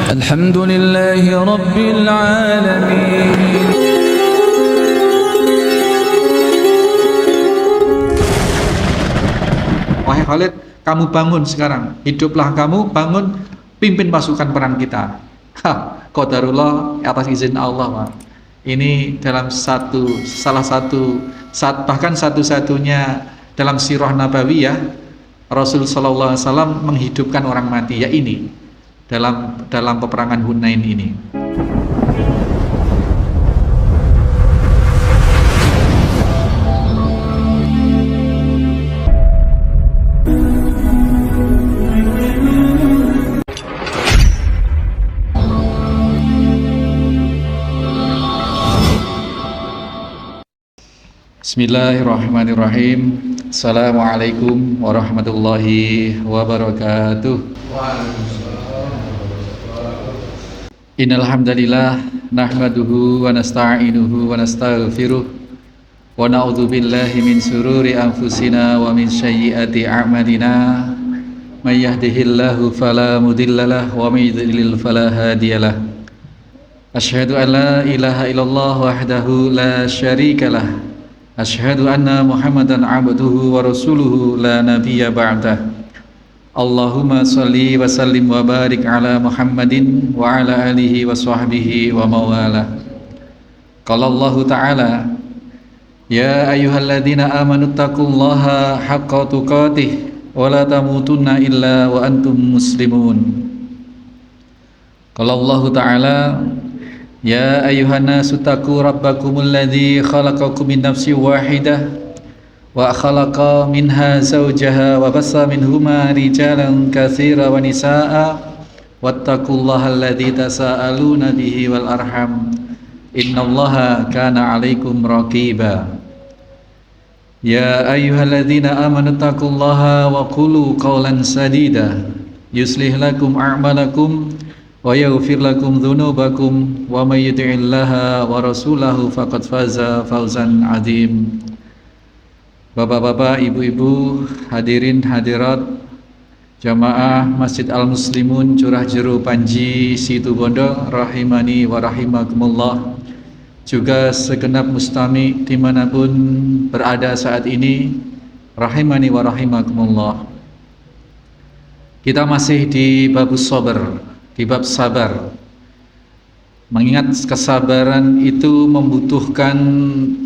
الحمد لله رب العالمين. Wahai Khalid, kamu bangun sekarang, hiduplah kamu, bangun, pimpin pasukan perang kita. Qadarullah atas izin Allah, Pak. Ini dalam salah satu bahkan satu-satunya dalam sirah nabawiyah Rasul sallallahu alaihi wasallam menghidupkan orang mati, ya ini dalam peperangan Hunain ini. Bismillahirrahmanirrahim. Assalamualaikum warahmatullahi wabarakatuh. Innal hamdalillah nahmaduhu wa nasta'inuhu wa nastaghfiruh wa na'udzu billahi min sururi anfusina wa min sayyiati a'malina. May yahdihillahu fala mudhillalah wa may yudlil fala hadiyalah. Asyhadu an la ilaha illallah wahdahu la syarikalah. Asyhadu anna Muhammadan abduhu wa rasuluhu la nabiyya ba'dah. Allahumma salli wa sallim wa barik ala Muhammadin wa ala alihi wa sahbihi wa mawalah. Qala Allah Ta'ala, ya ayyuhalladzina amanu taqullaha haqqa tuqatih wa la tamutunna illa wa antum muslimun. Qala Allah Ta'ala, ya ayyuhan nasu taqu rabbakumul ladzi khalaqakum min nafsin wahidah wa khalaqa minha zawjaha wa bassa minhuma rijalan katsiran wa nisaa'a wattaqullaha alladzi tasaaluna bihi wal arham innallaha kana 'alaikum raqiba. Ya ayyuhalladzina amanu taqullaha wa qulu qawlan sadida yuslih lakum a'malakum wa yaghfir lakum dzunubakum wa may yuti'illaha wa rasulahu faqad faza fawzan 'adzim. Bapak-bapak, ibu-ibu, hadirin hadirat jamaah Masjid Al-Muslimun Curah Jeru Panji Situbondo rahimani wa rahimakumullah, juga segenap mustami dimanapun berada saat ini rahimani wa rahimakumullah. Kita masih di babus sabar, di bab sabar. Mengingat kesabaran itu membutuhkan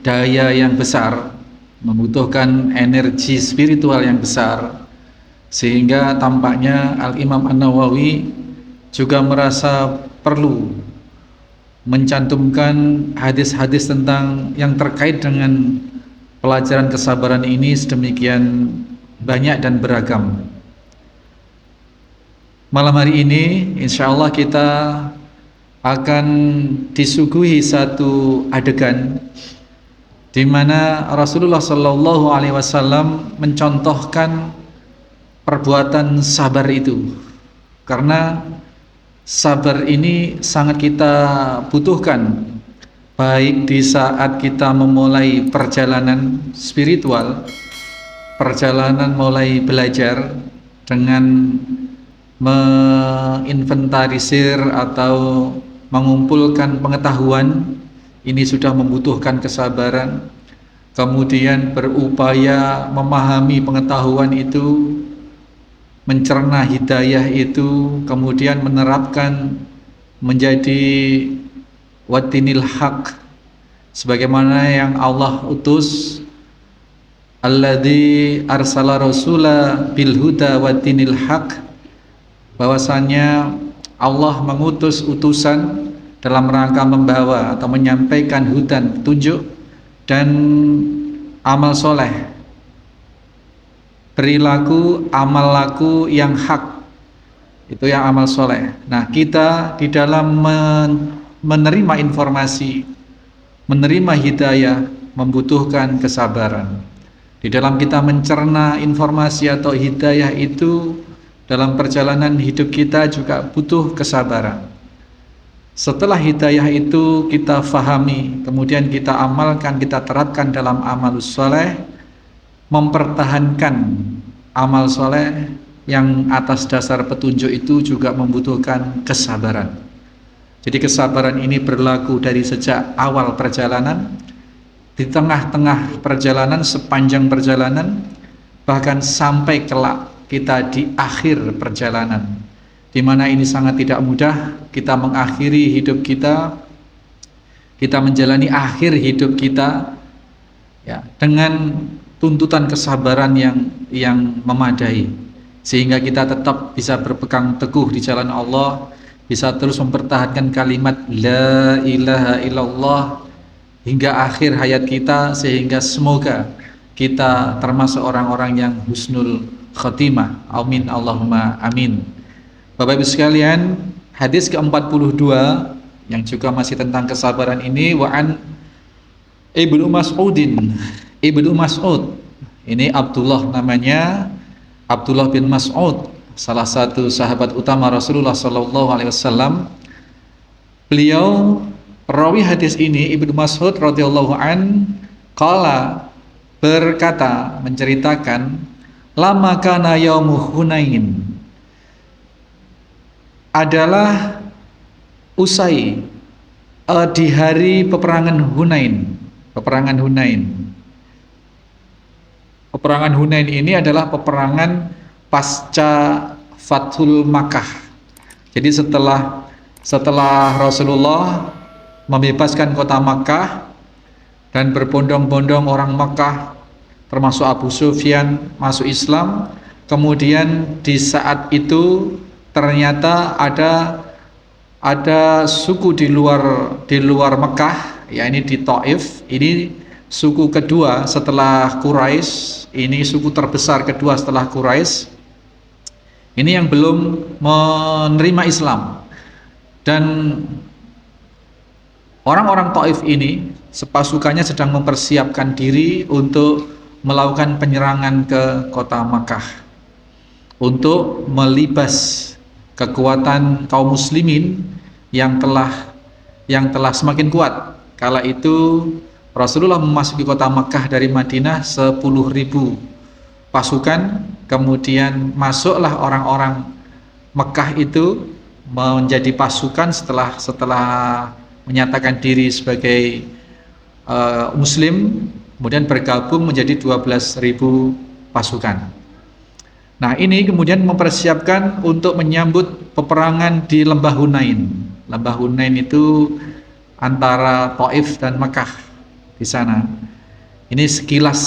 daya yang besar, membutuhkan energi spiritual yang besar, sehingga tampaknya Al-Imam An-Nawawi juga merasa perlu mencantumkan hadis-hadis tentang yang terkait dengan pelajaran kesabaran ini sedemikian banyak dan beragam. Malam hari ini insyaallah kita akan disuguhi satu adegan di mana Rasulullah Shallallahu Alaihi Wasallam mencontohkan perbuatan sabar itu, karena sabar ini sangat kita butuhkan, baik di saat kita memulai perjalanan spiritual, perjalanan mulai belajar dengan menginventarisir atau mengumpulkan pengetahuan, ini sudah membutuhkan kesabaran. Kemudian berupaya memahami pengetahuan itu, mencerna hidayah itu, kemudian menerapkan menjadi watinil haq, sebagaimana yang Allah utus, alladzi arsala rasula bil huda watinil haq, bahwasannya Allah mengutus utusan dalam rangka membawa atau menyampaikan hudan, petunjuk, dan amal soleh, perilaku amal laku yang hak, itu yang amal soleh. Nah, kita di dalam menerima informasi, menerima hidayah, membutuhkan kesabaran. Di dalam kita mencerna informasi atau hidayah itu, dalam perjalanan hidup kita juga butuh kesabaran. Setelah hidayah itu kita fahami, kemudian kita amalkan, kita terapkan dalam amal soleh, mempertahankan amal soleh, yang atas dasar petunjuk itu juga membutuhkan kesabaran. Jadi kesabaran ini berlaku dari sejak awal perjalanan, di tengah-tengah perjalanan, sepanjang perjalanan, bahkan sampai kelak kita di akhir perjalanan, di mana ini sangat tidak mudah. Kita mengakhiri hidup kita menjalani akhir hidup kita ya, dengan tuntutan kesabaran yang memadai, sehingga kita tetap bisa berpegang teguh di jalan Allah, bisa terus mempertahankan kalimat la ilaha illallah hingga akhir hayat kita, sehingga semoga kita termasuk orang-orang yang husnul khotimah. Amin Allahumma amin. Bapak Ibu sekalian, hadis ke-42 yang juga masih tentang kesabaran ini, wa'an Ibnu Mas'udin. Ibnu Mas'ud ini Abdullah namanya, Abdullah bin Mas'ud, salah satu sahabat utama Rasulullah SAW. Beliau perawi hadis ini, Ibnu Mas'ud radhiyallahu an, qala, berkata, menceritakan, lama kana yaumu Hunain, adalah usai di hari peperangan Hunain. Peperangan Hunain. Peperangan Hunain ini adalah peperangan pasca Fathul Makkah. Jadi setelah Rasulullah membebaskan kota Makkah dan berbondong-bondong orang Makkah termasuk Abu Sufyan masuk Islam, kemudian di saat itu ternyata ada suku di luar Mekah, yakni di Taif. Ini suku kedua setelah Quraisy, ini suku terbesar kedua setelah Quraisy. Ini yang belum menerima Islam. Dan orang-orang Taif ini sepasukannya sedang mempersiapkan diri untuk melakukan penyerangan ke kota Makkah, untuk melibas kekuatan kaum muslimin yang telah semakin kuat. Kala itu Rasulullah memasuki kota Makkah dari Madinah 10.000 pasukan, kemudian masuklah orang-orang Makkah itu menjadi pasukan setelah menyatakan diri sebagai muslim, kemudian bergabung menjadi 12.000 pasukan. Nah, ini kemudian mempersiapkan untuk menyambut peperangan di Lembah Hunain. Lembah Hunain itu antara Taif dan Makkah di sana. Ini sekilas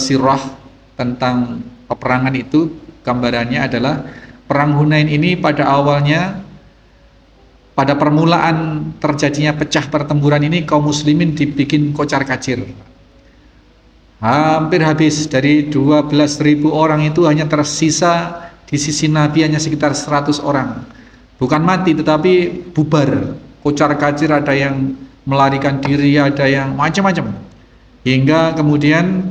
sirah tentang peperangan itu. Gambarannya adalah perang Hunain ini pada awalnya, pada permulaan terjadinya pecah pertempuran ini, kaum muslimin dibikin kocar-kacir. Hampir habis, dari 12.000 orang itu hanya tersisa di sisi Nabi hanya sekitar 100 orang. Bukan mati tetapi bubar, kocar-kacir, ada yang melarikan diri, ada yang macam-macam. Hingga kemudian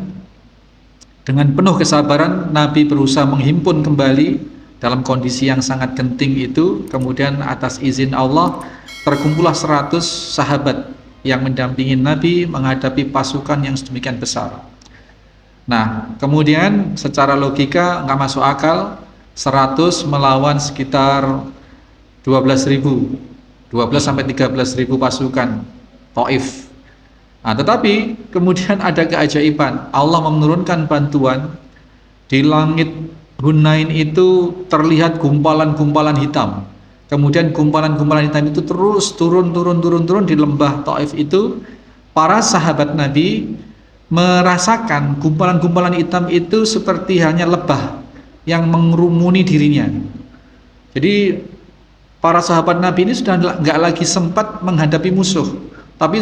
dengan penuh kesabaran Nabi berusaha menghimpun kembali dalam kondisi yang sangat genting itu. Kemudian atas izin Allah terkumpullah 100 sahabat yang mendampingi Nabi menghadapi pasukan yang sedemikian besar. Nah, kemudian secara logika nggak masuk akal, 100 melawan sekitar 12.000, 12 sampai 13.000 pasukan Taif. Nah, tetapi kemudian ada keajaiban, Allah menurunkan bantuan. Di langit Hunain itu terlihat gumpalan-gumpalan hitam. Kemudian gumpalan-gumpalan hitam itu terus turun di lembah Taif itu. Para sahabat Nabi merasakan gumpalan-gumpalan hitam itu seperti hanya lebah yang mengerumuni dirinya. Jadi para sahabat Nabi ini sudah nggak lagi sempat menghadapi musuh, tapi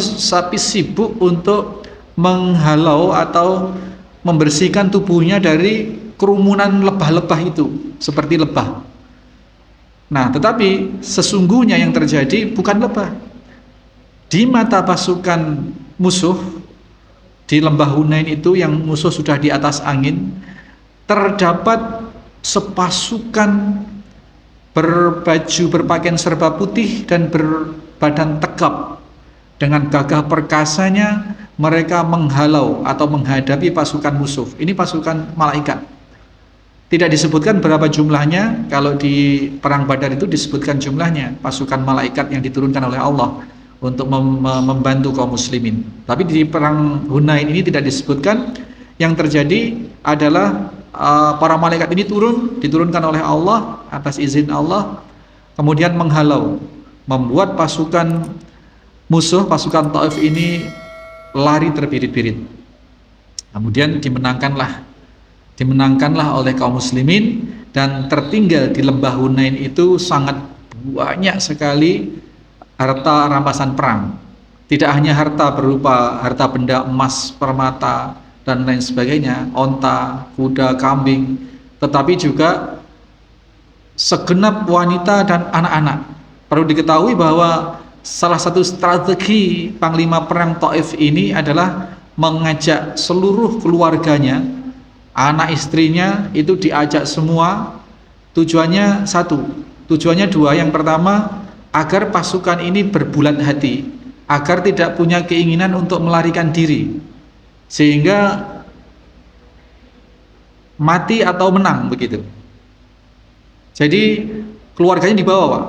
sibuk untuk menghalau atau membersihkan tubuhnya dari kerumunan lebah-lebah itu, seperti lebah. Nah, tetapi sesungguhnya yang terjadi bukan lebah. Di mata pasukan musuh di lembah Hunain itu, yang musuh sudah di atas angin, terdapat sepasukan berpakaian serba putih dan berbadan tegap. Dengan gagah perkasanya mereka menghalau atau menghadapi pasukan musuh. Ini pasukan malaikat. Tidak disebutkan berapa jumlahnya. Kalau di perang Badar itu disebutkan jumlahnya, pasukan malaikat yang diturunkan oleh Allah untuk membantu kaum muslimin. Tapi di perang Hunain ini tidak disebutkan. Yang terjadi adalah para malaikat ini diturunkan oleh Allah atas izin Allah, kemudian menghalau, membuat pasukan musuh, pasukan Taif ini lari terbirit-birit. Kemudian dimenangkanlah oleh kaum muslimin, dan tertinggal di lembah Hunain itu sangat banyak sekali harta rampasan perang. Tidak hanya harta berupa harta benda emas, permata dan lain sebagainya, onta, kuda, kambing, tetapi juga segenap wanita dan anak-anak. Perlu diketahui bahwa salah satu strategi Panglima Perang Taif ini adalah mengajak seluruh keluarganya, anak istrinya itu diajak semua. Tujuannya satu, tujuannya dua. Yang pertama, agar pasukan ini berbulat hati, agar tidak punya keinginan untuk melarikan diri, sehingga mati atau menang begitu. Jadi keluarganya dibawa, Pak.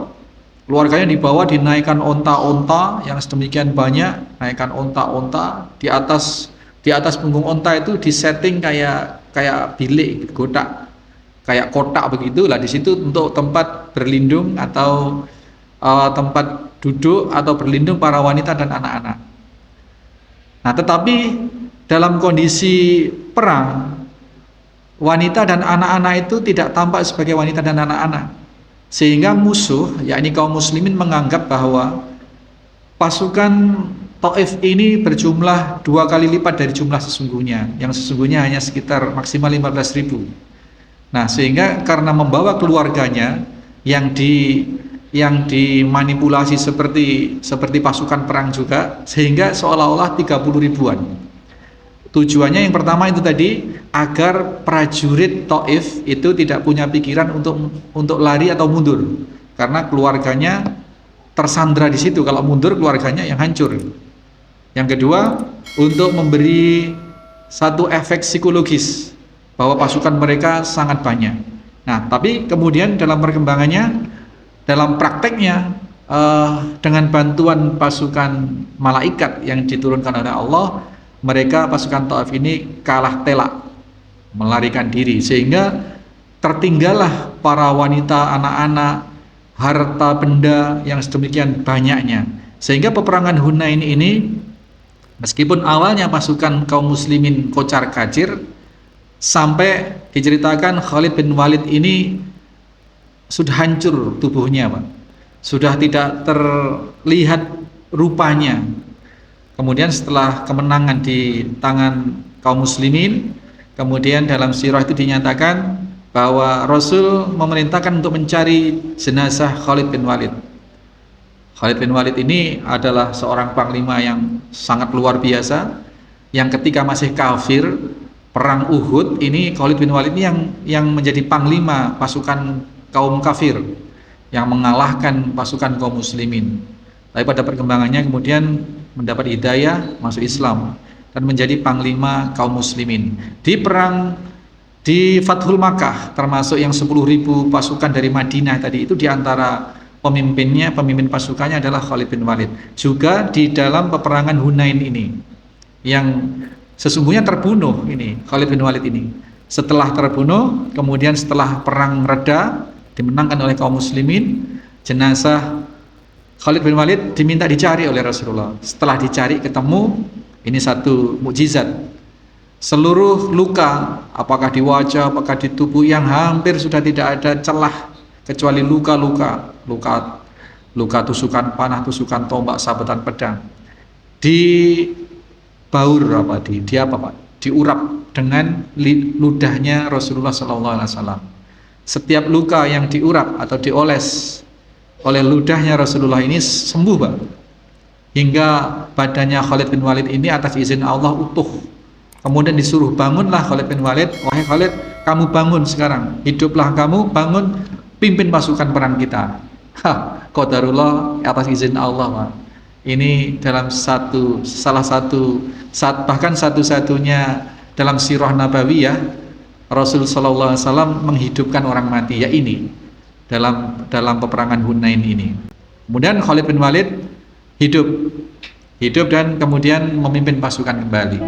Keluarganya dibawa, dinaikkan onta-onta yang sedemikian banyak, naikkan onta-onta di atas punggung onta itu disetting kayak bilik kotak, kayak kotak begitulah. Di situ untuk tempat berlindung atau tempat duduk atau berlindung para wanita dan anak-anak. Nah, tetapi dalam kondisi perang, wanita dan anak-anak itu tidak tampak sebagai wanita dan anak-anak, sehingga musuh, yakni kaum muslimin, menganggap bahwa pasukan Taif ini berjumlah 2 kali lipat dari jumlah sesungguhnya, yang sesungguhnya hanya sekitar maksimal 15.000. Nah, sehingga karena membawa keluarganya yang dimanipulasi seperti pasukan perang juga, sehingga seolah-olah 30 ribuan. Tujuannya yang pertama itu tadi, agar prajurit Taif itu tidak punya pikiran untuk lari atau mundur, karena keluarganya tersandra di situ. Kalau mundur, keluarganya yang hancur. Yang kedua, untuk memberi satu efek psikologis bahwa pasukan mereka sangat banyak. Nah, tapi kemudian dalam perkembangannya, dalam prakteknya, dengan bantuan pasukan malaikat yang diturunkan oleh Allah, mereka pasukan Taif ini kalah telak, melarikan diri, sehingga tertinggallah para wanita, anak-anak, harta benda yang sedemikian banyaknya. Sehingga peperangan Hunain ini, meskipun awalnya pasukan kaum muslimin kocar kacir, sampai diceritakan Khalid bin Walid ini sudah hancur tubuhnya, Pak. Sudah tidak terlihat rupanya. Kemudian setelah kemenangan di tangan kaum muslimin, kemudian dalam sirah itu dinyatakan bahwa Rasul memerintahkan untuk mencari jenazah Khalid bin Walid. Khalid bin Walid ini adalah seorang panglima yang sangat luar biasa, yang ketika masih kafir, perang Uhud ini Khalid bin Walid ini yang menjadi panglima pasukan kaum kafir, yang mengalahkan pasukan kaum muslimin. Tapi pada perkembangannya kemudian mendapat hidayah, masuk Islam, dan menjadi panglima kaum muslimin. Di perang di Fathul Makkah, termasuk yang 10.000 pasukan dari Madinah tadi itu, diantara pemimpin pasukannya adalah Khalid bin Walid. Juga di dalam peperangan Hunain ini, yang sesungguhnya terbunuh ini Khalid bin Walid ini. Setelah terbunuh, kemudian setelah perang reda, dimenangkan oleh kaum muslimin, jenazah Khalid bin Walid diminta dicari oleh Rasulullah. Setelah dicari ketemu, ini satu mukjizat. Seluruh luka, apakah di wajah, apakah di tubuh, yang hampir sudah tidak ada celah, kecuali luka tusukan panah, tusukan tombak, sabetan pedang, diurap dengan ludahnya Rasulullah SAW. Setiap luka yang diurap atau dioles oleh ludahnya Rasulullah ini sembuh, Pak. Hingga badannya Khalid bin Walid ini atas izin Allah utuh. Kemudian disuruh, bangunlah Khalid bin Walid, wahai Khalid, kamu bangun sekarang, hiduplah kamu, bangun, pimpin pasukan perang kita. Qadarullah, atas izin Allah, Pak. Ini dalam salah satu, bahkan satu-satunya dalam sirah nabawiyah, Rasul sallallahu alaihi wasallam menghidupkan orang mati, ya ini dalam peperangan Hunain ini. Kemudian Khalid bin Walid hidup dan kemudian memimpin pasukan kembali.